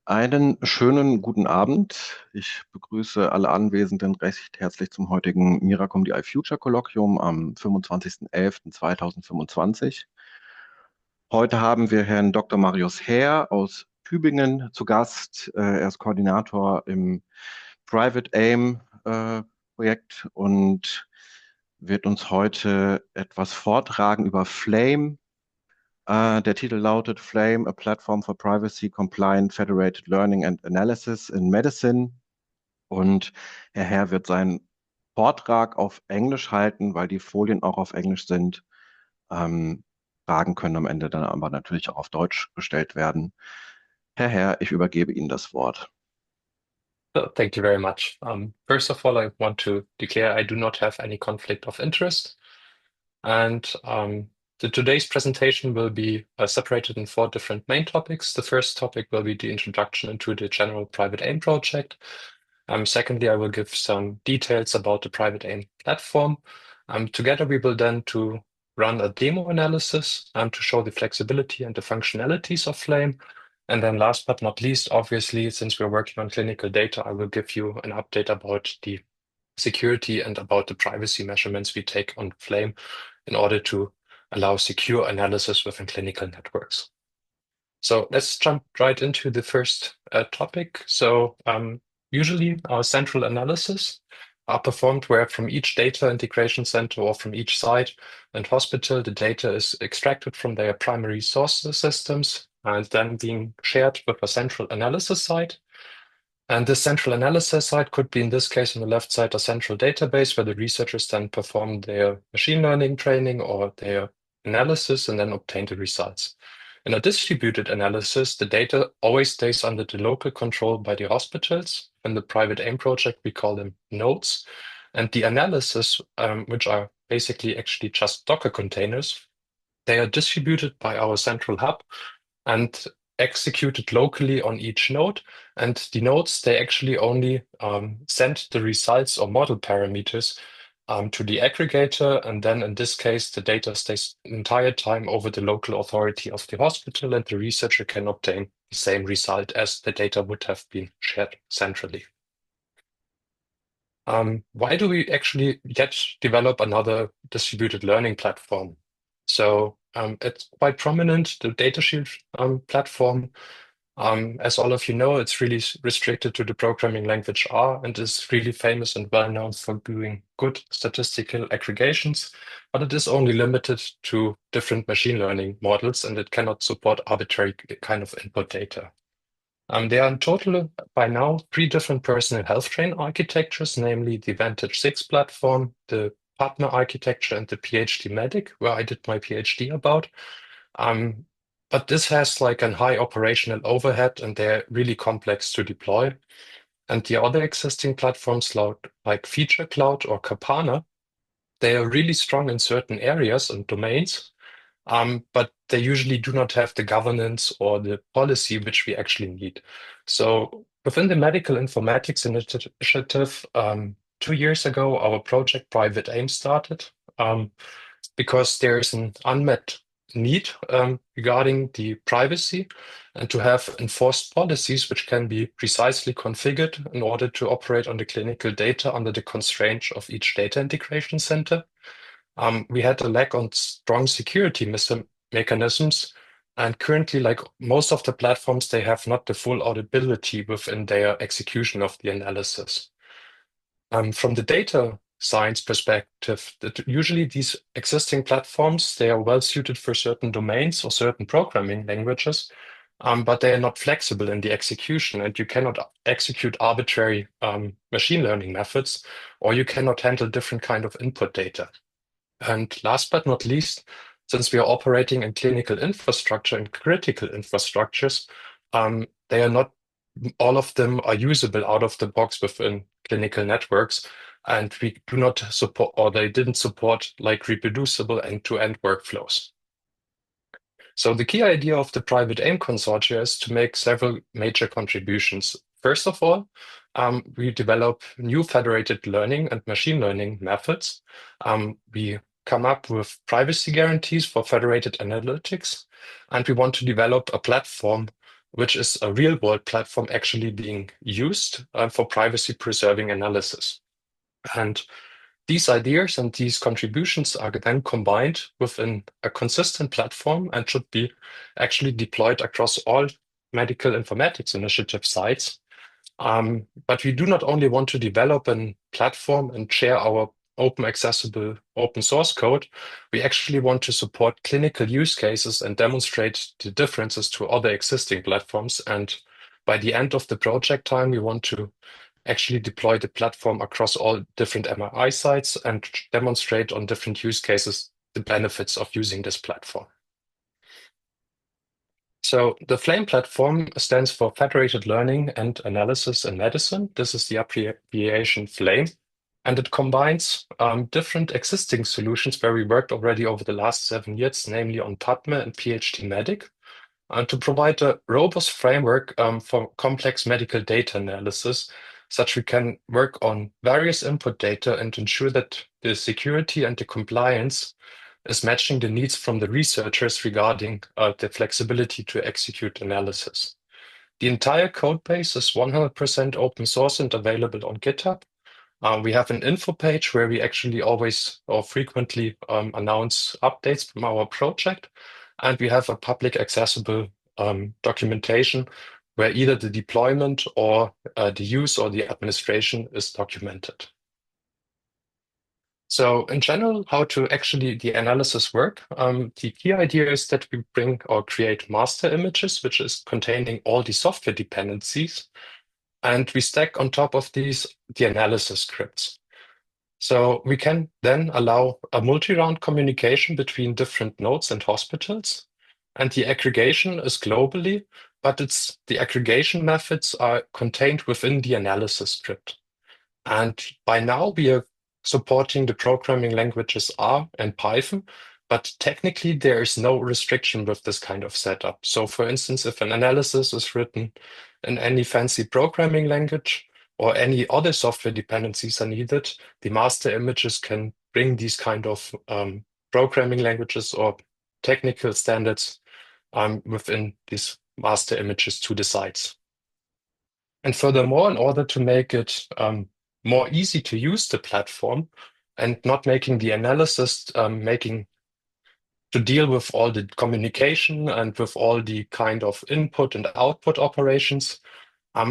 Einen schönen guten Abend. Ich begrüße alle Anwesenden recht herzlich zum heutigen MIRACUM DIFUTURE Kolloquium am 25.11.2025. Heute haben wir Herrn Dr. Marius Herr aus Tübingen zu Gast. Er ist Koordinator im PrivateAIM Projekt und wird uns heute etwas vortragen über Flame. Der Titel lautet Flame, a Platform for Privacy Compliant Federated Learning and Analysis in Medicine. Und Herr Herr wird seinen Vortrag auf Englisch halten, weil die Folien auch auf Englisch sind. Ähm, Fragen können am Ende dann aber natürlich auch auf Deutsch gestellt werden. Herr Herr, ich übergebe Ihnen das Wort. Thank you very much. First of all, I want to declare I do not have any conflict of interest. And today's presentation will be separated in four different main topics. The first topic will be the introduction into the general PrivateAIM project. Secondly, I will give some details about the PrivateAIM platform. Together, we will then to run a demo analysis to show the flexibility and the functionalities of Flame. And then last but not least, obviously, since we're working on clinical data, I will give you an update about the security and about the privacy measurements we take on Flame in order to allow secure analysis within clinical networks. So let's jump right into the first topic. So usually our central analysis are performed where from each data integration center or from each site and hospital, the data is extracted from their primary source systems and then being shared with a central analysis site. And this central analysis site could be, in this case, on the left side, a central database where the researchers then perform their machine learning training or their analysis and then obtain the results. In a distributed analysis, the data always stays under the local control by the hospitals. In the PrivateAIM project, we call them nodes. And the analysis, which are basically actually just Docker containers, they are distributed by our central hub and executed locally on each node. And the nodes, they actually only send the results or model parameters to the aggregator. And then in this case, the data stays the entire time over the local authority of the hospital, and the researcher can obtain the same result as the data would have been shared centrally. Why do we actually yet develop another distributed learning platform? So it's quite prominent, the DataShield platform. As all of you know, it's really restricted to the programming language R and is really famous and well known for doing good statistical aggregations, but it is only limited to different machine learning models and it cannot support arbitrary kind of input data. There are in total by now 3 different personal health train architectures, namely the Vantage 6 platform, the partner architecture, and the PhD Medic, where I did my PhD about. But this has like a high operational overhead and they're really complex to deploy. And the other existing platforms like Feature Cloud or Kapana, they are really strong in certain areas and domains, but they usually do not have the governance or the policy which we actually need. So within the medical informatics initiative, 2 years ago, our project PrivateAIM started because there is an unmet need regarding the privacy and to have enforced policies which can be precisely configured in order to operate on the clinical data under the constraints of each data integration center. We had a lack on strong security mechanisms, and currently, like most of the platforms, they have not the full auditability within their execution of the analysis. From the data science perspective, that usually these existing platforms, they are well suited for certain domains or certain programming languages, but they are not flexible in the execution, and you cannot execute arbitrary machine learning methods, or you cannot handle different kind of input data. And last but not least, since we are operating in clinical infrastructure and critical infrastructures, they are not all of them are usable out of the box within clinical networks, and we do not support, or they didn't support, like reproducible end-to-end workflows. So the key idea of the PrivateAIM consortia is to make several major contributions. First of all, we develop new federated learning and machine learning methods. We come up with privacy guarantees for federated analytics, and we want to develop a platform which is a real-world platform actually being used for privacy-preserving analysis. And these ideas and these contributions are then combined within a consistent platform and should be actually deployed across all medical informatics initiative sites. But we do not only want to develop a platform and share our open accessible open source code, we actually want to support clinical use cases and demonstrate the differences to other existing platforms. And by the end of the project time, we want to actually deploy the platform across all different MRI sites and demonstrate on different use cases the benefits of using this platform. So the FLAME platform stands for Federated Learning and Analysis in Medicine. This is the abbreviation FLAME, and it combines different existing solutions where we worked already over the last 7 years, namely on PubMed and PhD Medic, to provide a robust framework for complex medical data analysis, such we can work on various input data and ensure that the security and the compliance is matching the needs from the researchers regarding the flexibility to execute analysis. The entire code base is 100% open source and available on GitHub. We have an info page where we actually always or frequently announce updates from our project. And we have a public accessible documentation where either the deployment or the use or the administration is documented. So in general, how to actually the analysis work? The key idea is that we bring or create master images, which is containing all the software dependencies. And we stack on top of these the analysis scripts. So we can then allow a multi-round communication between different nodes and hospitals. And the aggregation is globally, but the aggregation methods are contained within the analysis script. And by now we are supporting the programming languages R and Python, but technically there is no restriction with this kind of setup. So for instance, if an analysis is written in any fancy programming language or any other software dependencies are needed, the master images can bring these kind of programming languages or technical standards within these master images to the sites. And furthermore, in order to make it more easy to use the platform and not making the analysis making to deal with all the communication and with all the kind of input and output operations,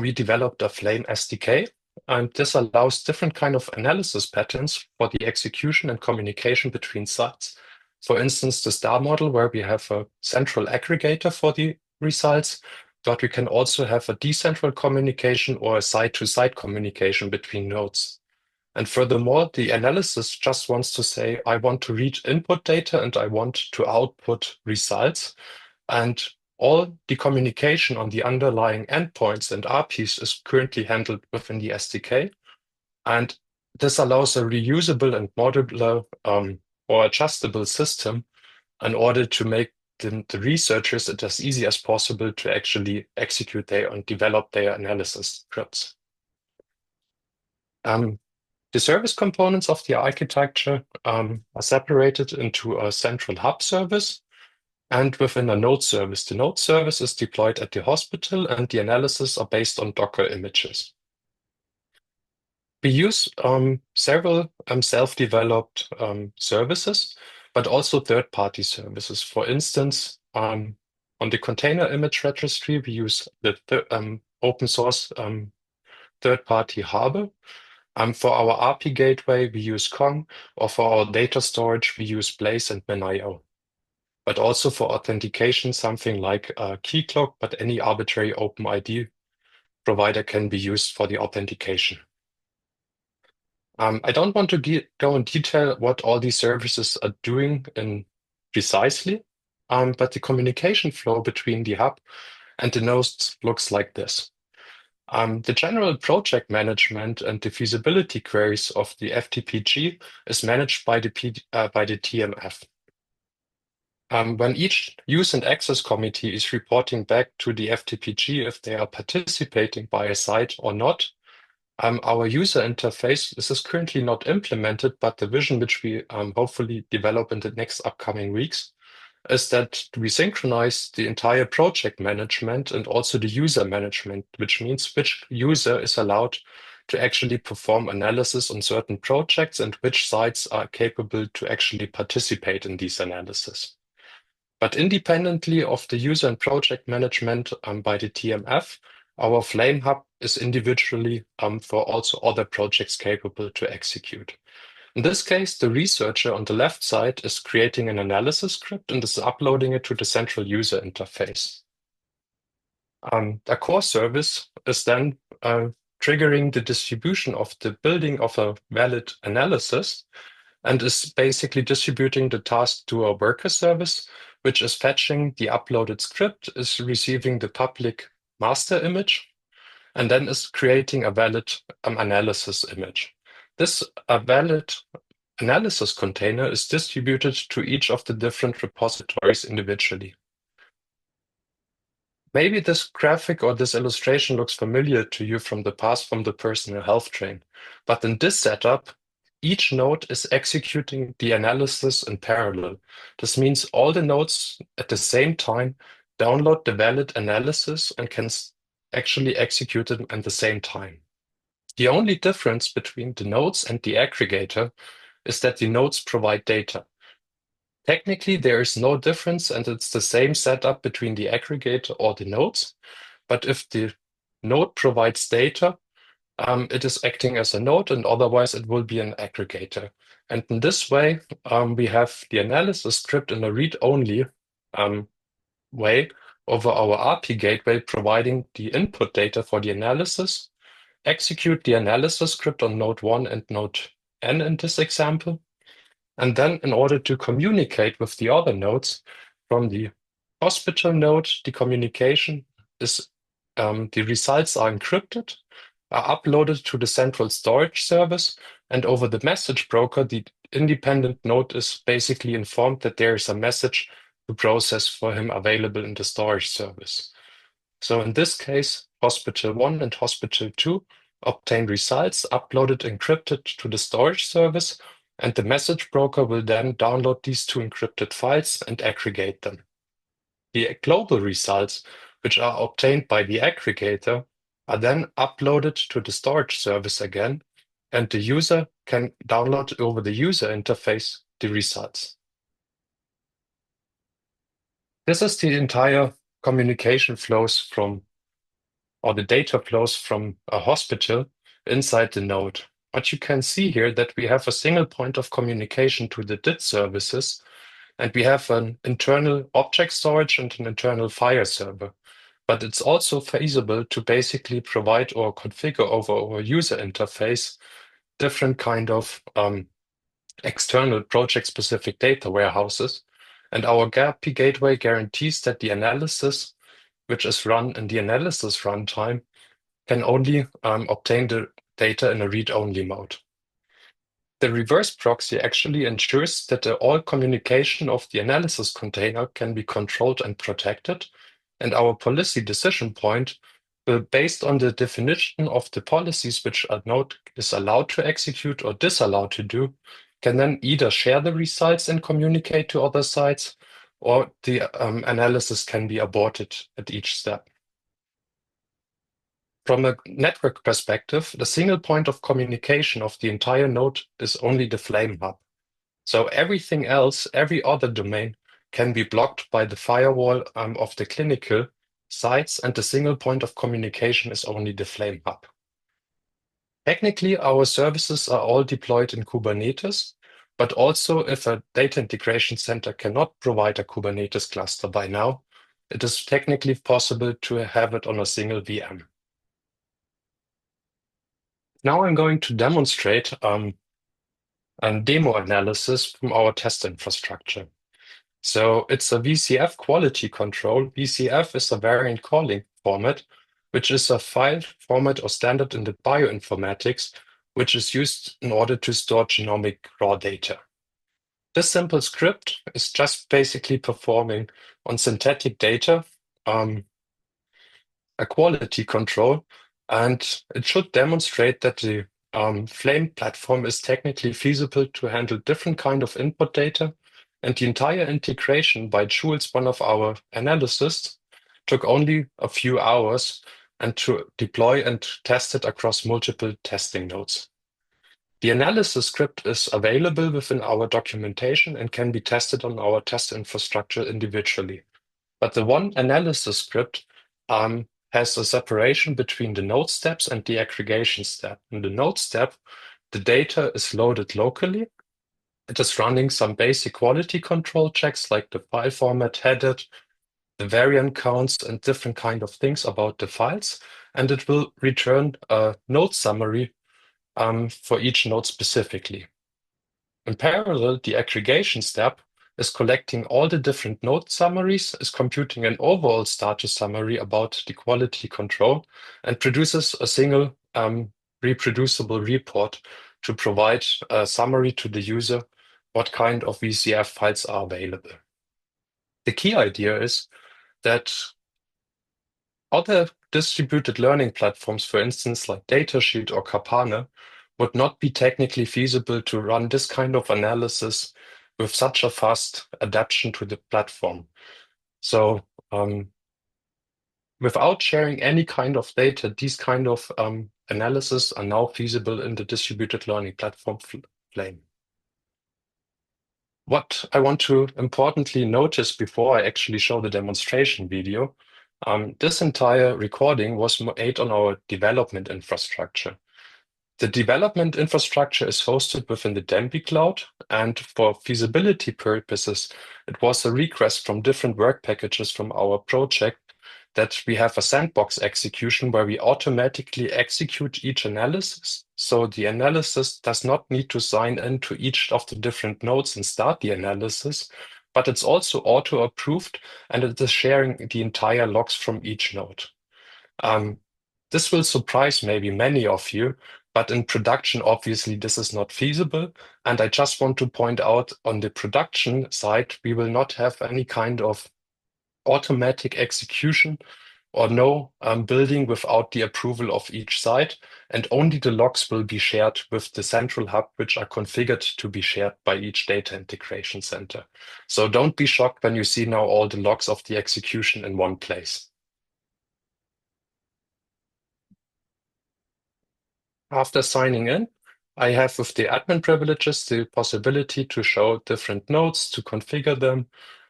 we developed a Flame SDK. And this allows different kind of analysis patterns for the execution and communication between sites. For instance, the star model where we have a central aggregator for the results, but we can also have a decentral communication or a site-to-site communication between nodes. And furthermore, the analysis just wants to say, I want to read input data and I want to output results. And all the communication on the underlying endpoints and APIs is currently handled within the SDK. And this allows a reusable and modular or adjustable system in order to make the researchers it as easy as possible to actually execute their and develop their analysis scripts. The service components of the architecture are separated into a central hub service and within a node service. The node service is deployed at the hospital and the analysis are based on Docker images. We use several self-developed services, but also third-party services. For instance, on the container image registry, we use the open source third-party Harbor. For our API gateway, we use Kong, or for our data storage, we use Blaze and Menio. But also for authentication, something like Keycloak, but any arbitrary OpenID provider can be used for the authentication. I don't want to go in detail what all these services are doing precisely, but the communication flow between the hub and the nodes looks like this. The general project management and the feasibility queries of the FTPG is managed by the TMF. When each use and access committee is reporting back to the FTPG if they are participating by a site or not, our user interface, this is currently not implemented, but the vision which we hopefully develop in the next upcoming weeks, is that we synchronize the entire project management and also the user management, which means which user is allowed to actually perform analysis on certain projects and which sites are capable to actually participate in these analyses. But independently of the user and project management by the TMF, our Flame Hub is individually for also other projects capable to execute. In this case, the researcher on the left side is creating an analysis script and is uploading it to the central user interface. A core service is then triggering the distribution of the building of a valid analysis and is basically distributing the task to a worker service, which is fetching the uploaded script, is receiving the public master image, and then is creating a valid analysis image. This valid analysis container is distributed to each of the different repositories individually. Maybe this graphic or this illustration looks familiar to you from the past from the personal health train, but in this setup, each node is executing the analysis in parallel. This means all the nodes at the same time download the valid analysis and can actually execute it at the same time. The only difference between the nodes and the aggregator is that the nodes provide data. Technically, there is no difference, and it's the same setup between the aggregator or the nodes. But if the node provides data, it is acting as a node, and otherwise it will be an aggregator. And in this way, we have the analysis script in a read-only way over our RP gateway, providing the input data for the analysis, execute the analysis script on node 1 and node n in this example. And then in order to communicate with the other nodes from the hospital node, the communication is the results are encrypted, are uploaded to the central storage service, and over the message broker, the independent node is basically informed that there is a message to process for him available in the storage service. So in this case, hospital 1 and hospital 2 obtain results uploaded encrypted to the storage service, and the message broker will then download these two encrypted files and aggregate them. The global results, which are obtained by the aggregator, are then uploaded to the storage service again, and the user can download over the user interface the results. This is the entire communication flows from, or the data flows from a hospital inside the node. But you can see here that we have a single point of communication to the DIT services, and we have an internal object storage and an internal file server. But it's also feasible to basically provide or configure over our user interface different kind of external project-specific data warehouses. And our GAP gateway guarantees that the analysis, which is run in the analysis runtime, can only obtain the data in a read-only mode. The reverse proxy actually ensures that all communication of the analysis container can be controlled and protected, and our policy decision point will, based on the definition of the policies which a node is allowed to execute or disallowed to do, can then either share the results and communicate to other sites, or the analysis can be aborted at each step. From a network perspective, the single point of communication of the entire node is only the Flame Hub. So everything else, every other domain, can be blocked by the firewall of the clinical sites, and the single point of communication is only the Flame Hub. Technically, our services are all deployed in Kubernetes, but also if a data integration center cannot provide a Kubernetes cluster by now, it is technically possible to have it on a single VM. Now I'm going to demonstrate a demo analysis from our test infrastructure. So it's a VCF quality control. VCF is a variant calling format, which is a file format or standard in the bioinformatics, which is used in order to store genomic raw data. This simple script is just basically performing on synthetic data a quality control, and it should demonstrate that the Flame platform is technically feasible to handle different kind of input data and the entire integration by Jules, one of our analysts, took only a few hours and to deploy and test it across multiple testing nodes. The analysis script is available within our documentation and can be tested on our test infrastructure individually. But the one analysis script has a separation between the node steps and the aggregation step. In the node step, the data is loaded locally. It is running some basic quality control checks like the file format, headed, the variant counts, and different kind of things about the files. And it will return a node summary for each node specifically. In parallel, the aggregation step is collecting all the different node summaries, is computing an overall status summary about the quality control, and produces a single reproducible report to provide a summary to the user what kind of VCF files are available. The key idea is that other distributed learning platforms, for instance, like Datasheet or Kapane, would not be technically feasible to run this kind of analysis with such a fast adaptation to the platform. So without sharing any kind of data, these kind of analysis are now feasible in the distributed learning platform flame. What I want to importantly notice before I actually show the demonstration video, this entire recording was made on our development infrastructure. The development infrastructure is hosted within the Dembi cloud, and for feasibility purposes, it was a request from different work packages from our project that we have a sandbox execution where we automatically execute each analysis. So the analysis does not need to sign into each of the different nodes and start the analysis, but it's also auto-approved and it is sharing the entire logs from each node. This will surprise maybe many of you, but in production, obviously, this is not feasible. And I just want to point out on the production side, we will not have any kind of automatic execution or no building without the approval of each site. And only the logs will be shared with the central hub, which are configured to be shared by each data integration center. So don't be shocked when you see now all the logs of the execution in one place. After signing in, I have with the admin privileges the possibility to show different nodes, to configure them,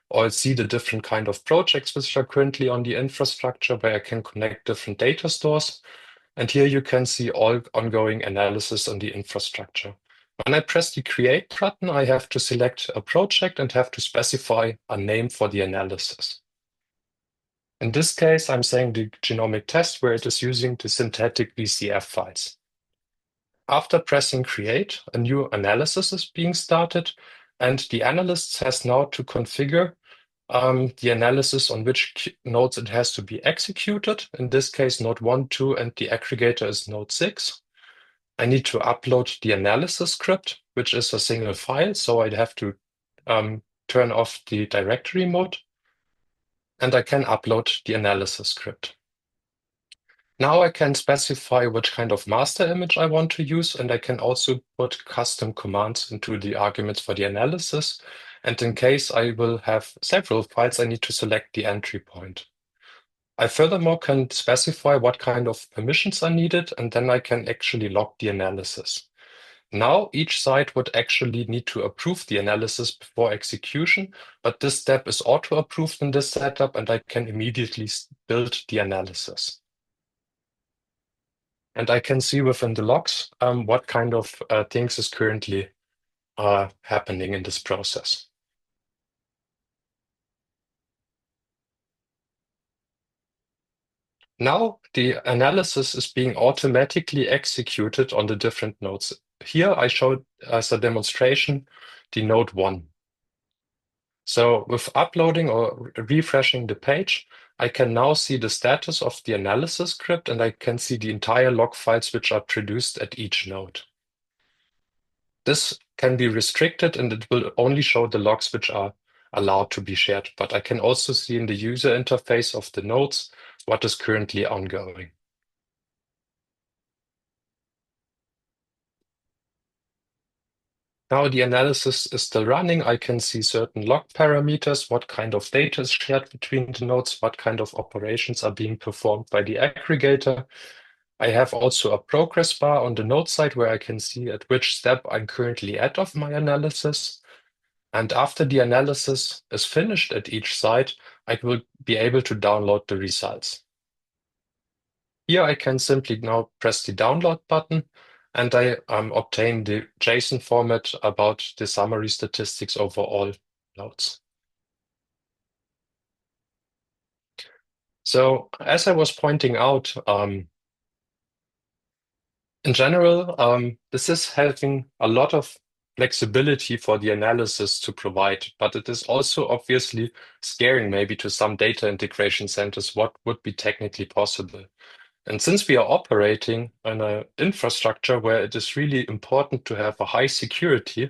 or see the different kind of projects which are currently on the infrastructure where I can connect different data stores. And here you can see all ongoing analysis on the infrastructure. When I press the Create button, I have to select a project and have to specify a name for the analysis. In this case, I'm saying the genomic test where it is using the synthetic VCF files. After pressing Create, a new analysis is being started, and the analyst has now to configure the analysis on which nodes it has to be executed. In this case, node 1, 2, and the aggregator is node 6. I need to upload the analysis script, which is a single file, so I'd have to turn off the directory mode, and I can upload the analysis script. Now I can specify which kind of master image I want to use, and I can also put custom commands into the arguments for the analysis. And in case I will have several files, I need to select the entry point. I furthermore can specify what kind of permissions are needed, and then I can actually log the analysis. Now each site would actually need to approve the analysis before execution, but this step is auto-approved in this setup, and I can immediately build the analysis. And I can see within the logs what kind of things is currently happening in this process. Now the analysis is being automatically executed on the different nodes. Here I showed as a demonstration the node 1. So with uploading or refreshing the page, I can now see the status of the analysis script, and I can see the entire log files which are produced at each node. This can be restricted, and it will only show the logs which are allowed to be shared. But I can also see in the user interface of the nodes what is currently ongoing. Now the analysis is still running. I can see certain log parameters, what kind of data is shared between the nodes, what kind of operations are being performed by the aggregator. I have also a progress bar on the node side where I can see at which step I'm currently at of my analysis. And after the analysis is finished at each site, I will be able to download the results. Here I can simply now press the download button and I obtain the JSON format about the summary statistics over all nodes. So as I was pointing out, in general, this is having a lot of flexibility for the analysis to provide, but it is also obviously scaring maybe to some data integration centers what would be technically possible. And since we are operating on an infrastructure where it is really important to have a high security,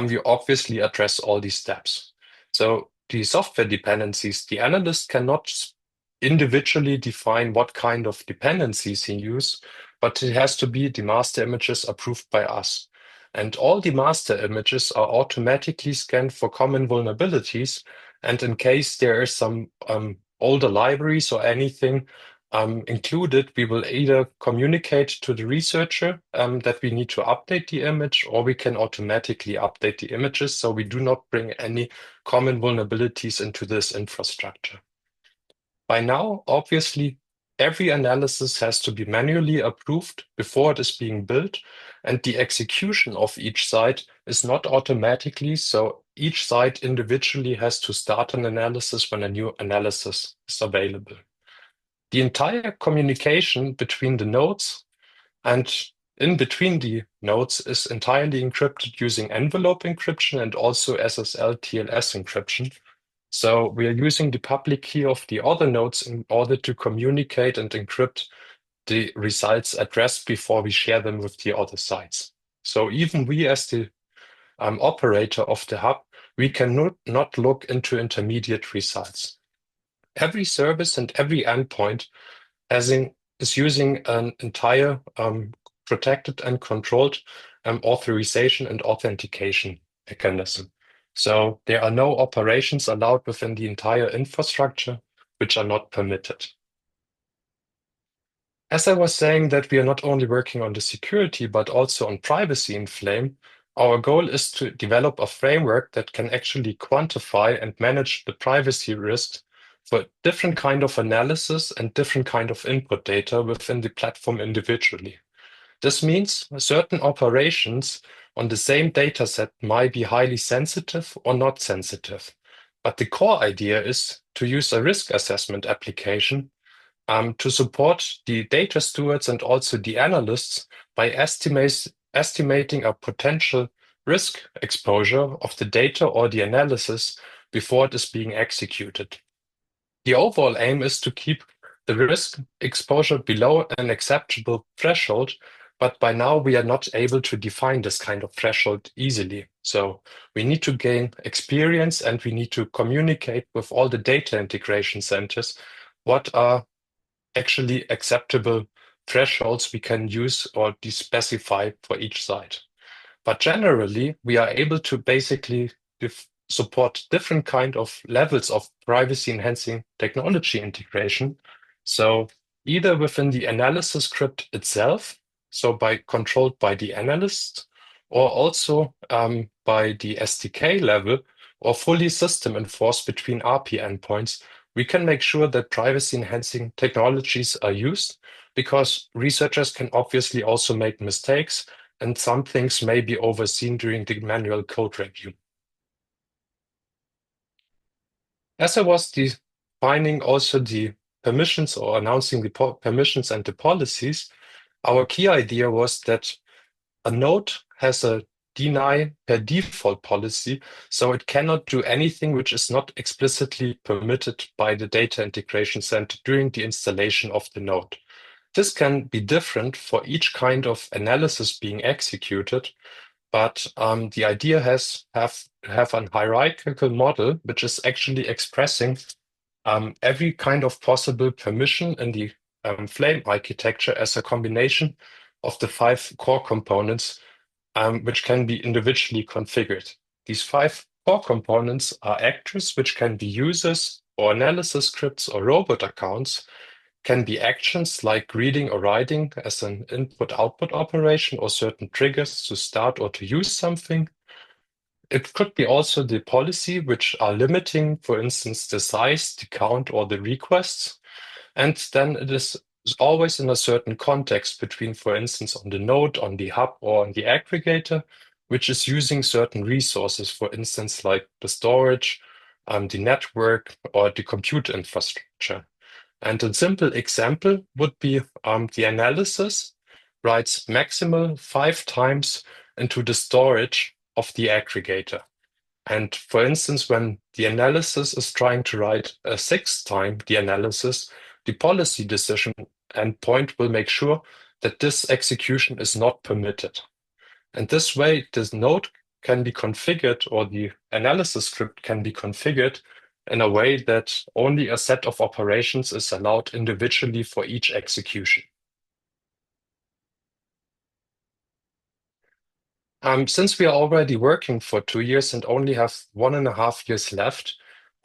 we obviously address all these steps. So the software dependencies, the analyst cannot individually define what kind of dependencies he use, but it has to be the master images approved by us. And all the master images are automatically scanned for common vulnerabilities. And in case there is some older libraries or anything included, we will either communicate to the researcher that we need to update the image, or we can automatically update the images so we do not bring any common vulnerabilities into this infrastructure. By now, obviously, every analysis has to be manually approved before it is being built, and the execution of each site is not automatically, so each site individually has to start an analysis when a new analysis is available. The entire communication between the nodes and in between the nodes is entirely encrypted using envelope encryption and also SSL TLS encryption. So we are using the public key of the other nodes in order to communicate and encrypt the results addressed before we share them with the other sites. So even we as the operator of the hub, we can not look into intermediate results. Every service and every endpoint is using an entire protected and controlled authorization and authentication mechanism. So there are no operations allowed within the entire infrastructure which are not permitted. As I was saying that we are not only working on the security, but also on privacy in Flame, our goal is to develop a framework that can actually quantify and manage the privacy risks for different kind of analysis and different kind of input data within the platform individually. This means certain operations on the same data set might be highly sensitive or not sensitive. But the core idea is to use a risk assessment application to support the data stewards and also the analysts by estimating a potential risk exposure of the data or the analysis before it is being executed. The overall aim is to keep the risk exposure below an acceptable threshold, but by now we are not able to define this kind of threshold easily. So we need to gain experience and we need to communicate with all the data integration centers what are actually acceptable thresholds we can use or specify for each site. But generally, we are able to basically support different kind of levels of privacy enhancing technology integration. So either within the analysis script itself, so controlled by the analyst, or also by the SDK level, or fully system enforced between API endpoints, we can make sure that privacy enhancing technologies are used, because researchers can obviously also make mistakes and some things may be overseen during the manual code review. As I was defining also the permissions or announcing the permissions and the policies, our key idea was that a node has a deny per default policy, so it cannot do anything which is not explicitly permitted by the data integration center during the installation of the node. This can be different for each kind of analysis being executed, but the idea has have a hierarchical model which is actually expressing every kind of possible permission in the Flame architecture as a combination of the 5 core components which can be individually configured. These 5 core components are actors, which can be users or analysis scripts or robot accounts, can be actions like reading or writing as an input-output operation or certain triggers to start or to use something. It could be also the policy, which are limiting, for instance, the size, the count, or the requests. And then it is always in a certain context between, for instance, on the node, on the hub, or on the aggregator, which is using certain resources, for instance, like the storage, the network, or the compute infrastructure. And a simple example would be the analysis writes maximal 5 times into the storage of the aggregator. And for instance, when the analysis is trying to write a 6th time the analysis, the policy decision endpoint will make sure that this execution is not permitted. And this way, this node can be configured, or the analysis script can be configured in a way that only a set of operations is allowed individually for each execution. Since we are already working for 2 years and only have 1.5 years left,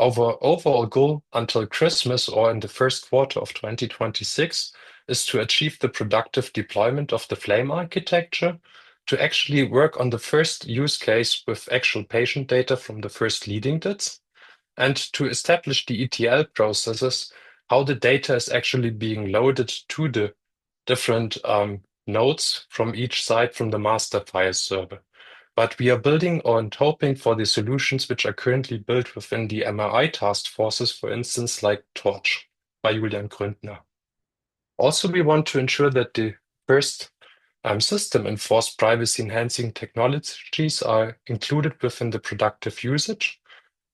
our overall goal until Christmas or in the first quarter of 2026 is to achieve the productive deployment of the Flame architecture, to actually work on the first use case with actual patient data from the first leading DITs, and to establish the ETL processes, how the data is actually being loaded to the different nodes from each side from the master file server. But we are building and hoping for the solutions which are currently built within the MRI task forces, for instance, like Torch by Julian Gründner. Also, we want to ensure that the first system-enforced privacy-enhancing technologies are included within the productive usage.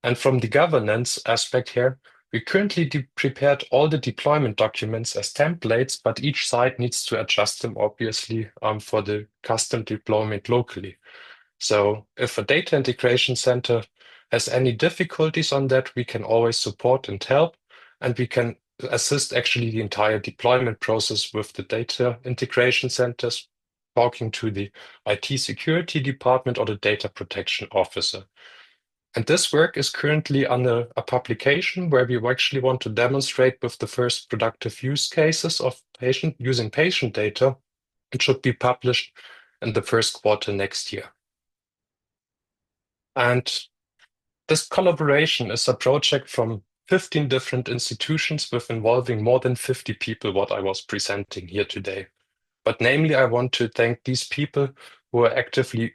And from the governance aspect here, we currently prepared all the deployment documents as templates, but each site needs to adjust them, obviously, for the custom deployment locally. So if a data integration center has any difficulties on that, we can always support and help, and we can assist actually the entire deployment process with the data integration centers, talking to the IT security department or the data protection officer. And this work is currently under a publication where we actually want to demonstrate with the first productive use cases of using patient data. It should be published in the first quarter next year. And this collaboration is a project from 15 different institutions with involving more than 50 people, what I was presenting here today. But namely, I want to thank these people who are actively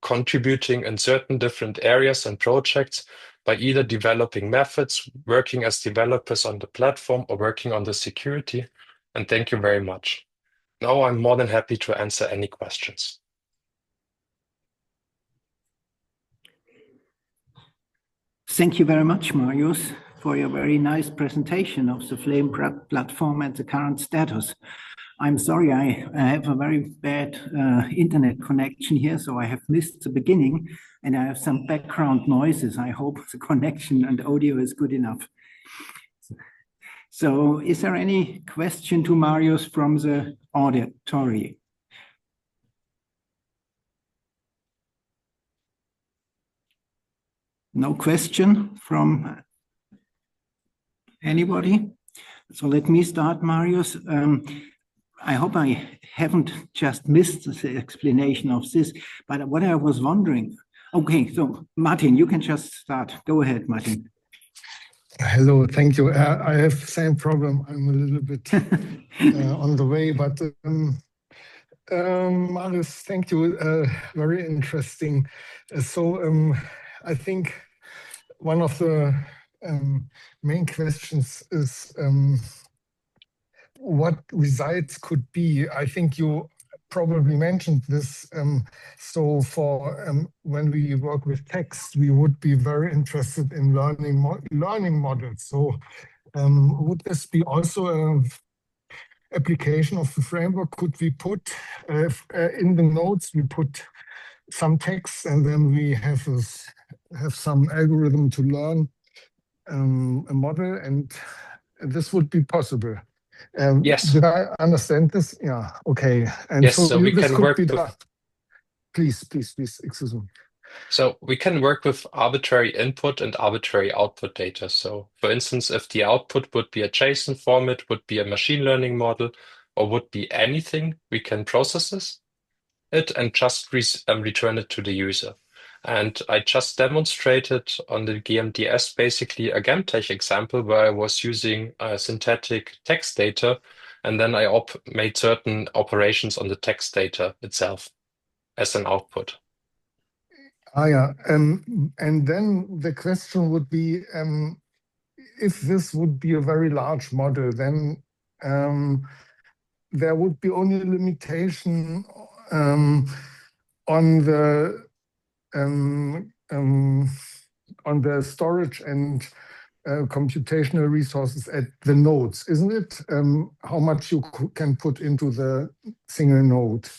contributing in certain different areas and projects by either developing methods, working as developers on the platform, or working on the security. And thank you very much. Now I'm more than happy to answer any questions. Thank you very much, Marius, for your very nice presentation of the Flame platform and the current status. I'm sorry, I have a very bad internet connection here, so I have missed the beginning, and I have some background noises. I hope the connection and audio is good enough. So is there any question to Marius from the auditory? No question from anybody? So let me start, Marius. I hope I haven't just missed the explanation of this, but what I was wondering, okay, so Martin, you can just start. Go ahead, Martin. Hello, thank you. I have the same problem. I'm a little bit on the way, but Marius, thank you. Very interesting. I think one of the main questions is what results could be. I think you probably mentioned this. So for when we work with text, we would be very interested in learning models. So would this be also an application of the framework? Could we put in the nodes, we put some text, and then we have some algorithm to learn a model, and this would be possible. Yes. Did I understand this? Yeah. Okay. And yes, so we this can could work be with, done. please, excuse me. So we can work with arbitrary input and arbitrary output data. So for instance, if the output would be a JSON format, would be a machine learning model, or would be anything, we can process it and just return it to the user. And I just demonstrated on the GMDS basically a GemTech example where I was using synthetic text data, and then I made certain operations on the text data itself as an output. Yeah. And then the question would be, if this would be a very large model, then there would be only a limitation on the storage and computational resources at the nodes, isn't it? How much you can put into the single node?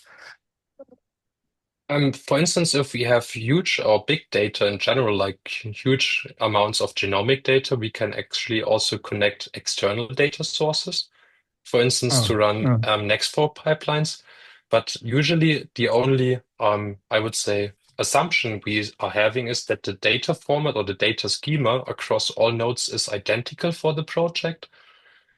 For instance, if we have huge or big data in general, like huge amounts of genomic data, we can actually also connect external data sources, for instance, to run Next4 pipelines. But usually the only, I would say, assumption we are having is that the data format or the data schema across all nodes is identical for the project.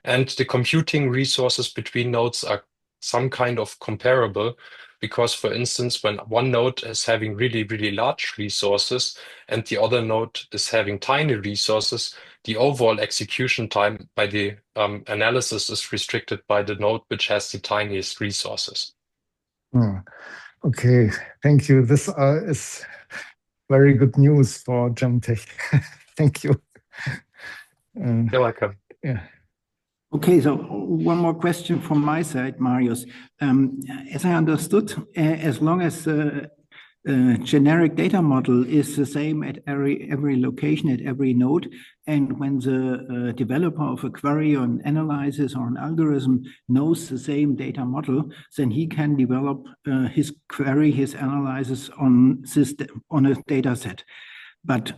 And the computing resources between nodes are some kind of comparable because, for instance, when one node is having really, really large resources and the other node is having tiny resources, the overall execution time by the analysis is restricted by the node which has the tiniest resources. Okay, thank you. This is very good news for GemTech. Thank you. You're welcome. Yeah. Okay, so one more question from my side, Marius. As I understood, as long as the generic data model is the same at every location, at every node, and when the developer of a query or an analysis or an algorithm knows the same data model, then he can develop his query, his analysis on a data set. But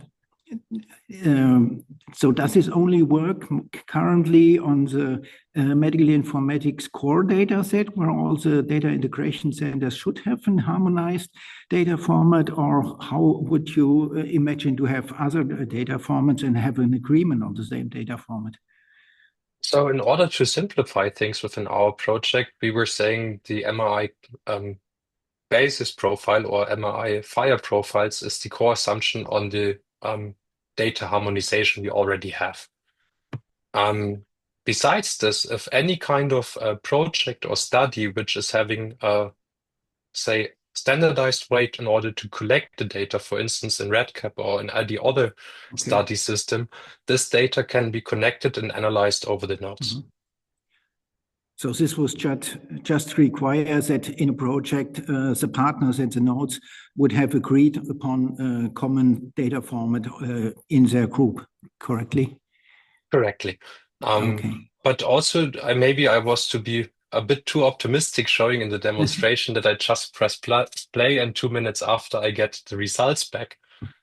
so does this only work currently on the medical informatics core data set where all the data integration centers should have a harmonized data format, or how would you imagine to have other data formats and have an agreement on the same data format? So in order to simplify things within our project, we were saying the MRI basis profile or MRI FHIR profiles is the core assumption on the data harmonization we already have. Besides this, if any kind of project or study which is having say, standardized way in order to collect the data, for instance, in REDCap or in any other study system, this data can be connected and analyzed over the nodes. So this was just requires that in a project, the partners and the nodes would have agreed upon a common data format in their group, correctly? Correctly. But also, maybe I was to be a bit too optimistic showing in the demonstration that I just press play and 2 minutes after I get the results back.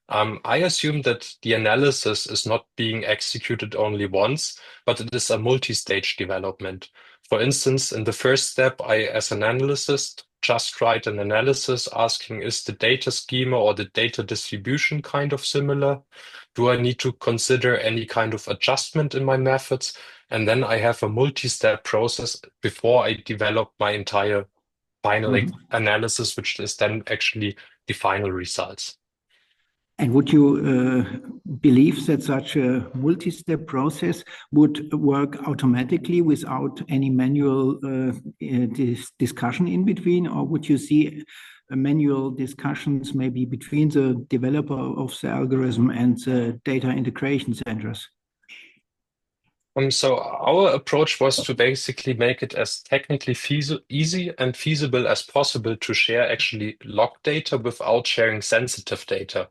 I assume that the analysis is not being executed only once, but it is a multi-stage development. For instance, in the first step, I, as an analyst, just write an analysis asking, is the data schema or the data distribution kind of similar? Do I need to consider any kind of adjustment in my methods? And then I have a multi-step process before I develop my entire final analysis, which is then actually the final results. And would you believe that such a multi-step process would work automatically without any manual discussion in between? Or would you see manual discussions maybe between the developer of the algorithm and the data integration centers? So our approach was to basically make it as technically easy and feasible as possible to share actually log data without sharing sensitive data.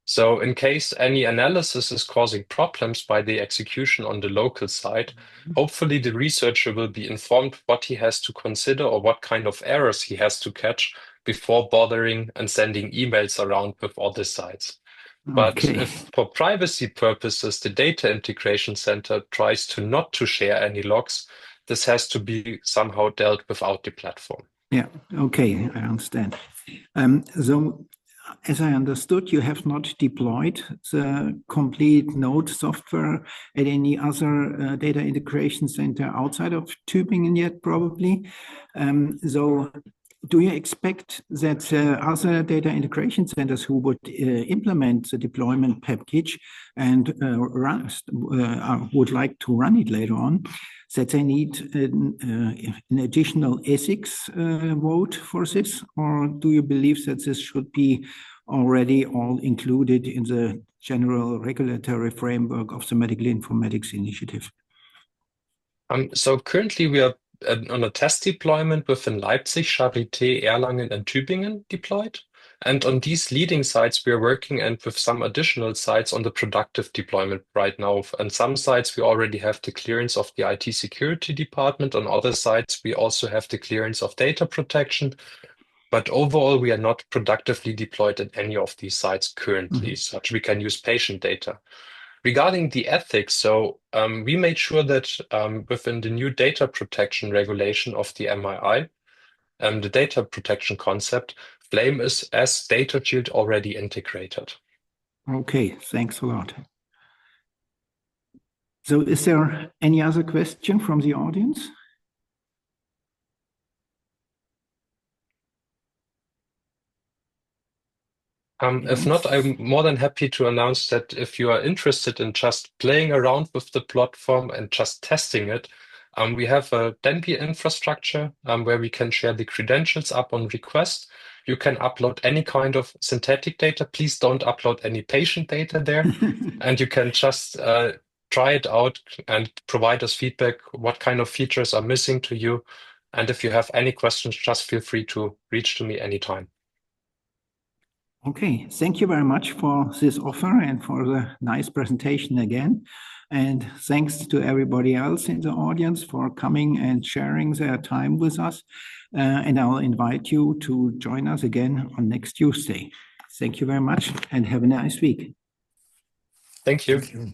So in case any analysis is causing problems by the execution on the local side, hopefully the researcher will be informed what he has to consider or what kind of errors he has to catch before bothering and sending emails around with other sites. But if for privacy purposes, the data integration center tries to not to share any logs, this has to be somehow dealt without the platform. Yeah, okay, I understand. So, as I understood, you have not deployed the complete node software at any other data integration center outside of Tübingen yet, probably. So, do you expect that other data integration centers who would implement the deployment package and would like to run it later on, that they need an additional ethics vote for this? Or do you believe that this should be already all included in the general regulatory framework of the Medical Informatics Initiative? So currently we are on a test deployment within Leipzig, Charité, Erlangen, and Tübingen deployed. And on these leading sites, we are working and with some additional sites on the productive deployment right now. On some sites, we already have the clearance of the IT security department. On other sites, we also have the clearance of data protection. But overall, we are not productively deployed at any of these sites currently, such we can use patient data. Regarding the ethics, so we made sure that within the new data protection regulation of the MII, the data protection concept, Flame is as data shield already integrated. Okay, thanks a lot. So is there any other question from the audience? If not, I'm more than happy to announce that if you are interested in just playing around with the platform and just testing it, we have a Denby infrastructure where we can share the credentials up on request. You can upload any kind of synthetic data. Please don't upload any patient data there. And you can just try it out and provide us feedback, what kind of features are missing to you. And if you have any questions, just feel free to reach to me anytime. Okay, thank you very much for this offer and for the nice presentation again. And thanks to everybody else in the audience for coming and sharing their time with us. And I'll invite you to join us again on next Tuesday. Thank you very much and have a nice week. Thank you. Thank you.